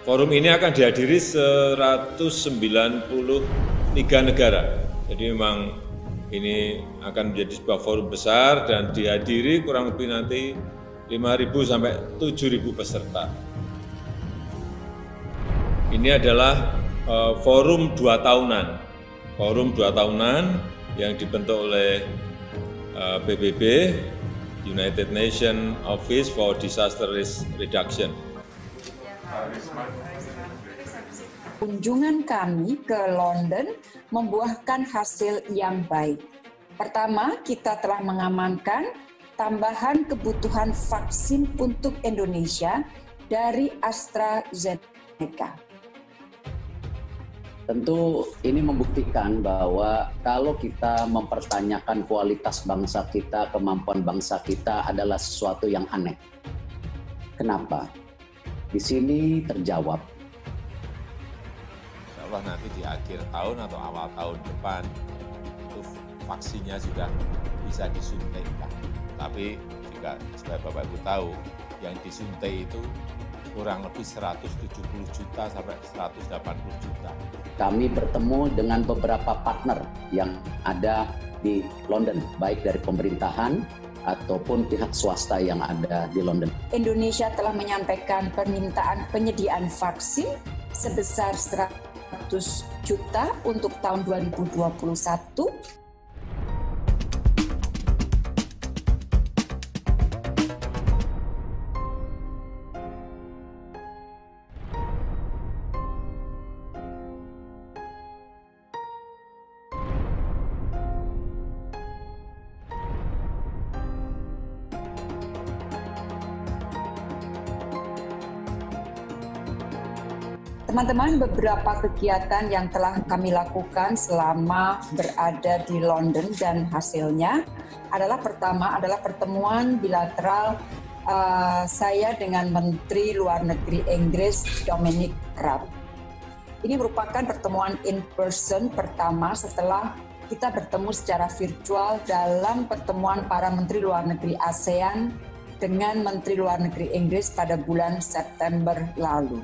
Forum ini akan dihadiri 193 negara. Jadi memang ini akan menjadi sebuah forum besar dan dihadiri kurang lebih nanti 5.000 sampai 7.000 peserta. Ini adalah forum 2 tahunan. Forum 2 tahunan yang dibentuk oleh PBB, United Nations Office for Disaster Risk Reduction. Kunjungan kami ke London membuahkan hasil yang baik. Pertama, kita telah mengamankan tambahan kebutuhan vaksin untuk Indonesia dari AstraZeneca. Tentu ini membuktikan bahwa kalau kita mempertanyakan kualitas bangsa kita, kemampuan bangsa kita adalah sesuatu yang aneh. Kenapa? Di sini terjawab. Insya Allah nanti di akhir tahun atau awal tahun depan itu vaksinnya sudah bisa disuntikkan. Tapi juga supaya Bapak Ibu tahu, yang disuntik itu kurang lebih 170 juta sampai 180 juta. Kami bertemu dengan beberapa partner yang ada di London, baik dari pemerintahan ataupun pihak swasta yang ada di London. Indonesia telah menyampaikan permintaan penyediaan vaksin sebesar 100 juta untuk tahun 2021. Teman-teman, beberapa kegiatan yang telah kami lakukan selama berada di London dan hasilnya adalah pertama adalah pertemuan bilateral saya dengan Menteri Luar Negeri Inggris Dominic Raab. Ini merupakan pertemuan in person pertama setelah kita bertemu secara virtual dalam pertemuan para Menteri Luar Negeri ASEAN dengan Menteri Luar Negeri Inggris pada bulan September lalu.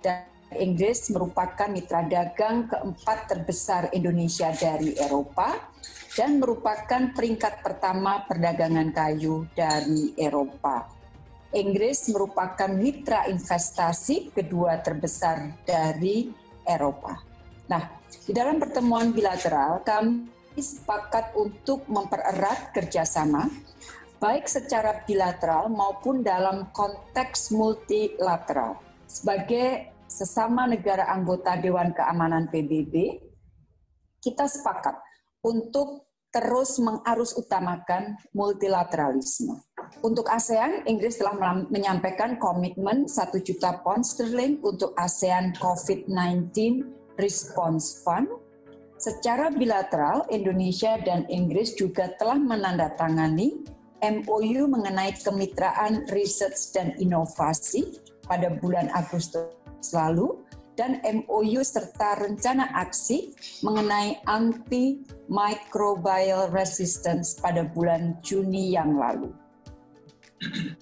Dan Inggris merupakan mitra dagang keempat terbesar Indonesia dari Eropa dan merupakan peringkat pertama perdagangan kayu dari Eropa. Inggris merupakan mitra investasi kedua terbesar dari Eropa. Nah, di dalam pertemuan bilateral kami sepakat untuk mempererat kerjasama baik secara bilateral maupun dalam konteks multilateral. Sebagai sesama negara anggota Dewan Keamanan PBB, kita sepakat untuk terus mengarusutamakan multilateralisme. Untuk ASEAN, Inggris telah menyampaikan komitmen 1 juta pound sterling untuk ASEAN COVID-19 Response Fund. Secara bilateral, Indonesia dan Inggris juga telah menandatangani MOU mengenai kemitraan riset dan inovasi pada bulan Agustus lalu, dan MOU serta rencana aksi mengenai antimicrobial resistance pada bulan Juni yang lalu.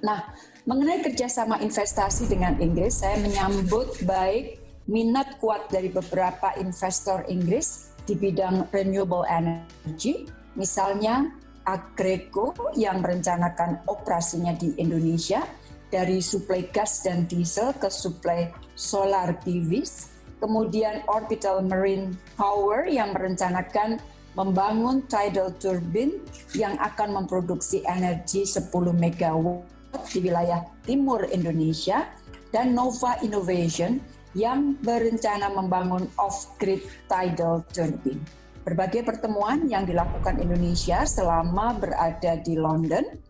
Nah, mengenai kerjasama investasi dengan Inggris, saya menyambut baik minat kuat dari beberapa investor Inggris di bidang renewable energy, misalnya Aggreko yang merencanakan operasinya di Indonesia, dari suplai gas dan diesel ke suplai solar PVs, kemudian Orbital Marine Power yang merencanakan membangun tidal turbine yang akan memproduksi energi 10 MW di wilayah timur Indonesia, dan Nova Innovation yang berencana membangun off-grid tidal turbine. Berbagai pertemuan yang dilakukan Indonesia selama berada di London,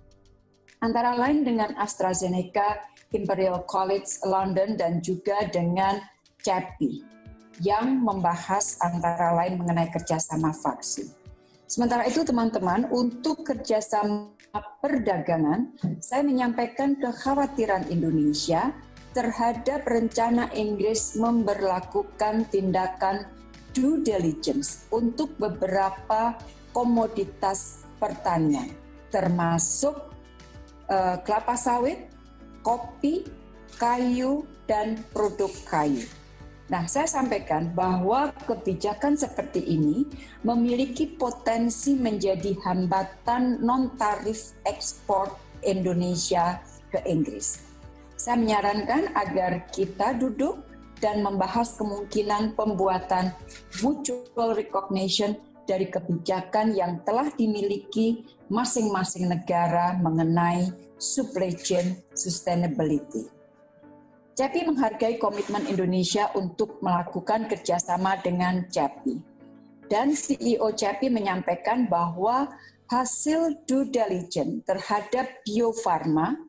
antara lain dengan AstraZeneca, Imperial College London, dan juga dengan CEPI, yang membahas antara lain mengenai kerjasama vaksin. Sementara itu teman-teman, untuk kerjasama perdagangan, saya menyampaikan kekhawatiran Indonesia terhadap rencana Inggris memberlakukan tindakan due diligence untuk beberapa komoditas pertanian, termasuk kelapa sawit, kopi, kayu, dan produk kayu. Nah, saya sampaikan bahwa kebijakan seperti ini memiliki potensi menjadi hambatan non-tarif ekspor Indonesia ke Inggris. Saya menyarankan agar kita duduk dan membahas kemungkinan pembuatan mutual recognition dari kebijakan yang telah dimiliki masing-masing negara mengenai supply chain sustainability. CEPI menghargai komitmen Indonesia untuk melakukan kerjasama dengan CEPI. Dan CEO CEPI menyampaikan bahwa hasil due diligence terhadap Bio Farma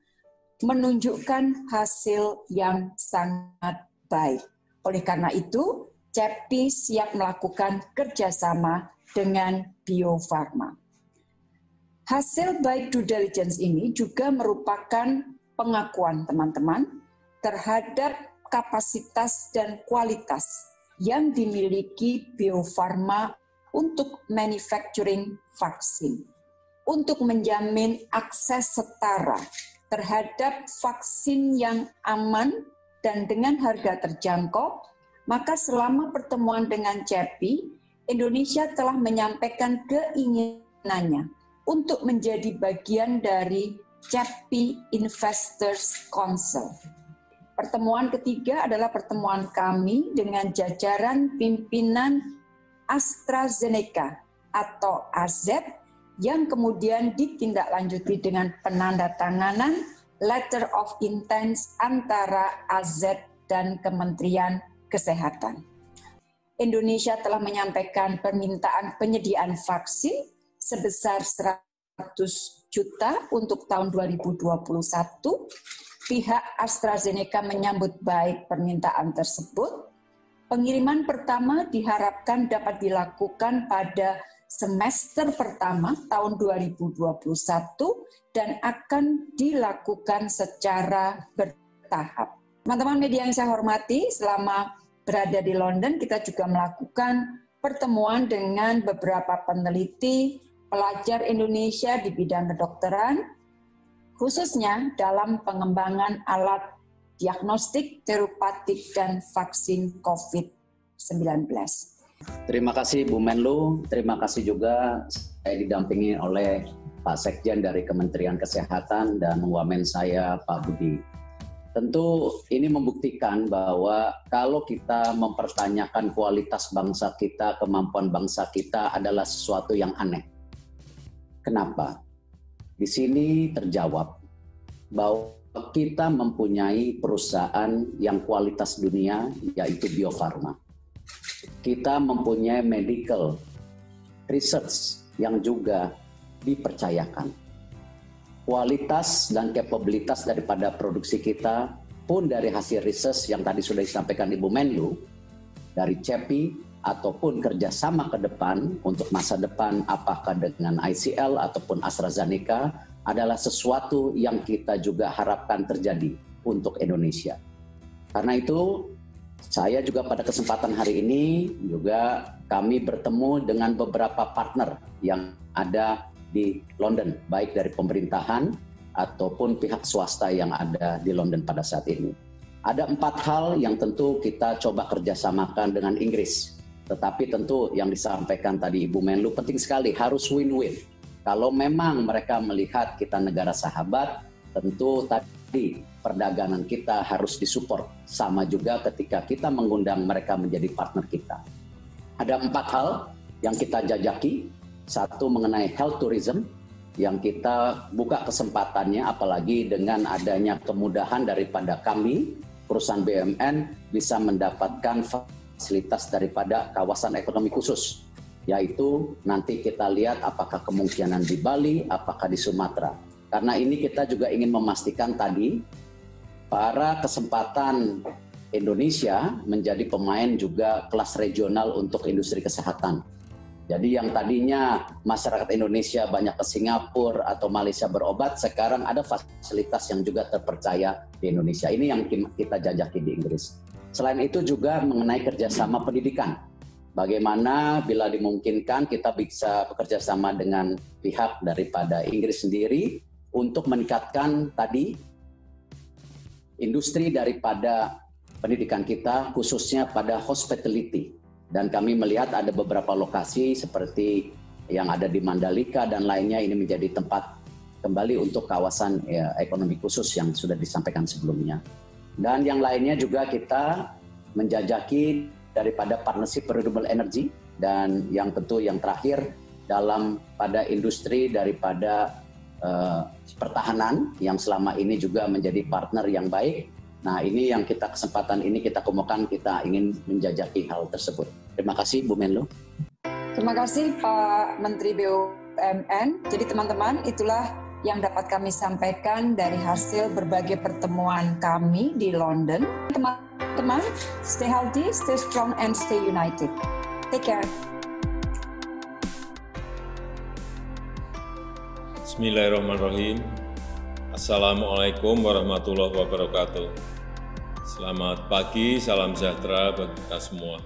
menunjukkan hasil yang sangat baik. Oleh karena itu, CEPI siap melakukan kerjasama dengan Bio Farma. Hasil baik due diligence ini juga merupakan pengakuan teman-teman terhadap kapasitas dan kualitas yang dimiliki Bio Farma untuk manufacturing vaksin, untuk menjamin akses setara terhadap vaksin yang aman dan dengan harga terjangkau. Maka selama pertemuan dengan CEPI, Indonesia telah menyampaikan keinginannya untuk menjadi bagian dari CEPI Investors Council. Pertemuan ketiga adalah pertemuan kami dengan jajaran pimpinan AstraZeneca atau AZ yang kemudian ditindaklanjuti dengan penandatanganan letter of intent antara AZ dan Kementerian Kesehatan. Indonesia telah menyampaikan permintaan penyediaan vaksin sebesar 100 juta untuk tahun 2021. Pihak AstraZeneca menyambut baik permintaan tersebut. Pengiriman pertama diharapkan dapat dilakukan pada semester pertama tahun 2021 dan akan dilakukan secara bertahap. Teman-teman media yang saya hormati, selama berada di London kita juga melakukan pertemuan dengan beberapa peneliti, pelajar Indonesia di bidang kedokteran, khususnya dalam pengembangan alat diagnostik, terapeutik, dan vaksin COVID-19. Terima kasih Bu Menlu, terima kasih juga saya didampingi oleh Pak Sekjen dari Kementerian Kesehatan dan wamen saya Pak Budi. Tentu ini membuktikan bahwa kalau kita mempertanyakan kualitas bangsa kita, kemampuan bangsa kita adalah sesuatu yang aneh. Kenapa? Di sini terjawab bahwa kita mempunyai perusahaan yang kualitas dunia, yaitu Bio Farma. Kita mempunyai medical research yang juga dipercayakan. Kualitas dan kapabilitas daripada produksi kita pun dari hasil research yang tadi sudah disampaikan Ibu Menlu, dari CEPI, ataupun kerjasama ke depan untuk masa depan apakah dengan ICL ataupun AstraZeneca adalah sesuatu yang kita juga harapkan terjadi untuk Indonesia. Karena itu saya juga pada kesempatan hari ini juga kami bertemu dengan beberapa partner yang ada di London, baik dari pemerintahan ataupun pihak swasta yang ada di London pada saat ini. Ada 4 hal yang tentu kita coba kerjasamakan dengan Inggris. Tetapi tentu yang disampaikan tadi Ibu Menlu penting sekali, harus win-win. Kalau memang mereka melihat kita negara sahabat, tentu tadi perdagangan kita harus disupport. Sama juga ketika kita mengundang mereka menjadi partner kita. Ada 4 hal yang kita jajaki. 1 mengenai health tourism, yang kita buka kesempatannya apalagi dengan adanya kemudahan daripada kami, perusahaan BUMN bisa mendapatkan fasilitas daripada kawasan ekonomi khusus, yaitu nanti kita lihat apakah kemungkinan di Bali, apakah di Sumatera. Karena ini kita juga ingin memastikan tadi para kesempatan Indonesia menjadi pemain juga kelas regional untuk industri kesehatan. Jadi yang tadinya masyarakat Indonesia banyak ke Singapura atau Malaysia berobat, sekarang ada fasilitas yang juga terpercaya di Indonesia. Ini yang kita jajaki di Inggris. Selain itu juga mengenai kerjasama pendidikan. Bagaimana bila dimungkinkan kita bisa bekerja sama dengan pihak daripada Inggris sendiri untuk meningkatkan tadi industri daripada pendidikan kita, khususnya pada hospitality. Dan kami melihat ada beberapa lokasi seperti yang ada di Mandalika dan lainnya, ini menjadi tempat kembali untuk kawasan ekonomi khusus yang sudah disampaikan sebelumnya. Dan yang lainnya juga kita menjajaki daripada partnership renewable energy, dan yang tentu yang terakhir pada industri daripada pertahanan yang selama ini juga menjadi partner yang baik. Nah, ini yang kesempatan ini kita kemukakan, kita ingin menjajaki hal tersebut. Terima kasih Bu Menlu. Terima kasih Pak Menteri BUMN. Jadi teman-teman, itulah yang dapat kami sampaikan dari hasil berbagai pertemuan kami di London. Teman-teman, stay healthy, stay strong, and stay united. Take care. Bismillahirrahmanirrahim. Assalamualaikum warahmatullahi wabarakatuh. Selamat pagi, salam sejahtera bagi kita semua.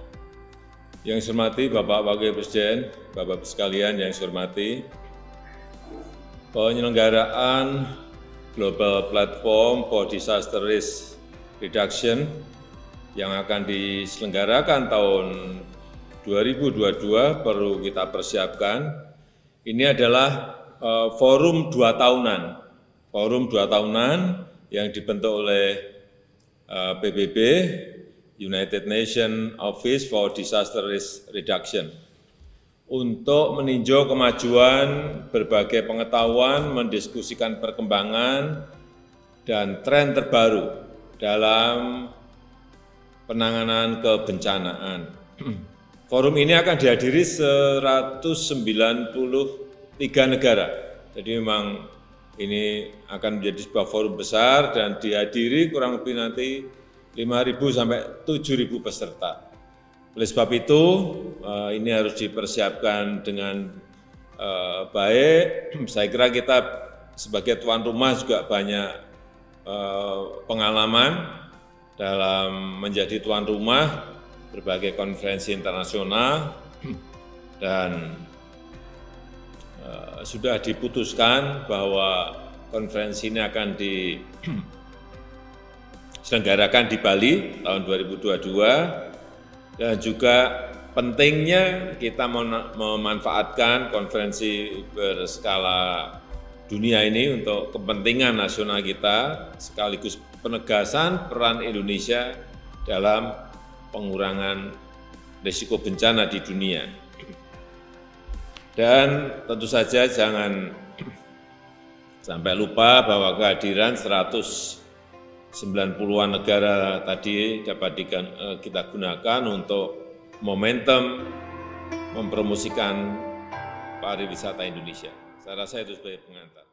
Yang saya hormati Bapak Wakil Presiden, Bapak-Ibu sekalian yang saya hormati, penyelenggaraan Global Platform for Disaster Risk Reduction yang akan diselenggarakan tahun 2022 perlu kita persiapkan. Ini adalah forum 2 tahunan. Forum 2 tahunan yang dibentuk oleh PBB, United Nations Office for Disaster Risk Reduction, untuk meninjau kemajuan berbagai pengetahuan, mendiskusikan perkembangan dan tren terbaru dalam penanganan kebencanaan. Forum ini akan dihadiri 193 negara. Jadi memang ini akan menjadi sebuah forum besar dan dihadiri kurang lebih nanti 5.000 sampai 7.000 peserta. Oleh sebab itu, ini harus dipersiapkan dengan baik. Saya kira kita sebagai tuan rumah juga banyak pengalaman dalam menjadi tuan rumah berbagai konferensi internasional, dan sudah diputuskan bahwa konferensi ini akan diselenggarakan di Bali tahun 2022, dan juga pentingnya kita memanfaatkan konferensi berskala dunia ini untuk kepentingan nasional kita, sekaligus penegasan peran Indonesia dalam pengurangan risiko bencana di dunia. Dan tentu saja jangan sampai lupa bahwa kehadiran 190-an negara tadi dapat kita gunakan untuk momentum mempromosikan pariwisata Indonesia. Saya rasa itu sebagai pengantar.